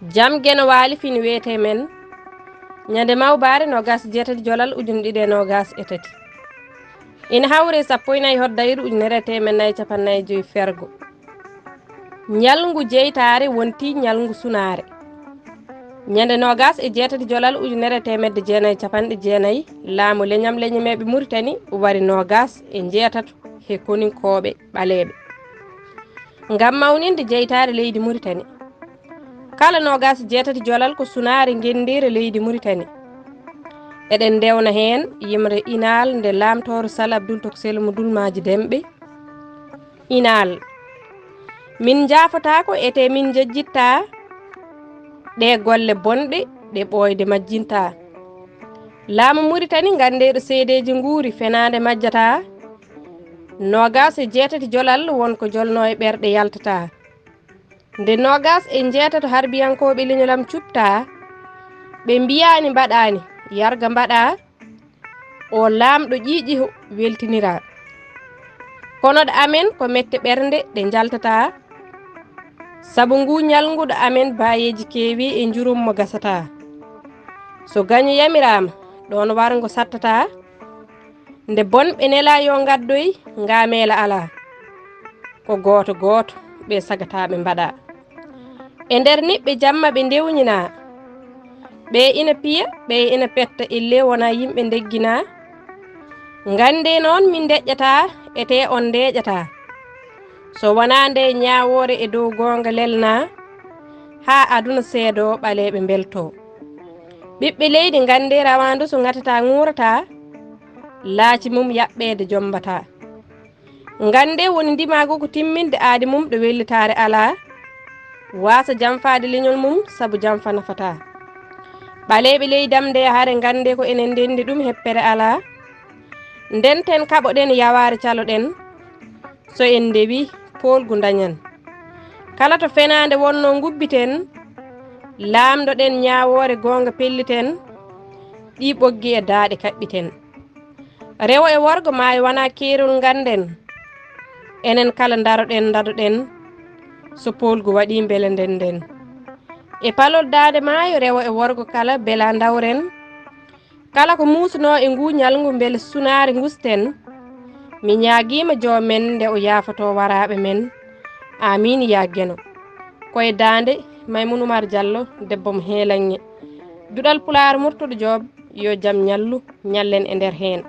jam geno waali fini wiyete men ñande Mawbaare nogas jeetati Jolal ujune ɗiɗi e nogas e tati ina hawre 14 hoddayru ujunere temen nayyi capannayyi joyi fergo ñalngu jeytare wonti ñalngu sunare ñande nogas e jeetati Jolal ujunere temedde jeenayyi capanɗe jeenayyi laamu leñam leñameɓe Muritani wari nogas e jeetato he koninkoɓe ɓaleɓe ngam mawninde jeytare leydi Muritani kala nogas jeetati Jolal ko sunare gendire leydi Muritani eɗen dewna hen yimre inal nde lamtoro Sall Abdoul Toksel mo dulmaji demɓe inal min jafotako ete min jejjitta ɗe golle bonɗe ɗe ɓoyde majjinta laamu Muritani gandeɗo seedeji nguuri fenade majjata nogas e jeetati Jolal wonko jolno e ɓerɗe yaltata nde nogas e jeetato harbiyankoɓe leñolam cupta ɓe mbiyani mbaɗani yarga mbaɗa o lamɗo ƴiƴi weltinira kono ɗo amen ko mette ɓernde ɗe jaltata saabu ngu ñalnguɗo amen bayeji keewi e jurum mo gasata so gaño yamirama ɗon wargo sattata nde bonɓe nela yo gaddoy ngamela ala ko goto goto ɓe sagataɓe mbaɗa e nder niɓɓe jamma ɓe dewñina ɓe ina piya ɓe ina petta ille wona yimɓe deggina gande noon min deƴƴata ete on deƴƴata so wona nde ñawore e dow gonga lelna ha aduna seedo ɓaleɓe belto ɓiɓɓe leydi gande rawandu so gatata ŋurata laaci mum yaɓɓede jombata gande woni ndimago ko timminde aadi mum ɗo wellitare ala wasa janfade leñol mum saabu janfa nafata ɓaleɓe leydam nde haare gande ko enen ndendi ɗum heppere ala ndenten kaɓoɗen yaware caloɗen so en dewi polgu dañan kala to fenade wonno gubbiten lamdoɗen ñawore gonga pelliten ɗi ɓoggi e daaɗe kaɓɓiten rewo e worgo maayo wona keerol ganden enen kala daroɗen so polgu waɗi beele nden e palol daade maayo rewo e worgo kala beela dawren kala ko musno e ngu ñalngu beele sunare gusten mi ñaguima jomen nde o yafoto waraɓe men amin yaggeno koye dande Maymouna Oumar Diallo debbo mo heelanŋe Duɗal Pulaar Murtuɗo Joob yo jaam ñallu ñallen e nder hen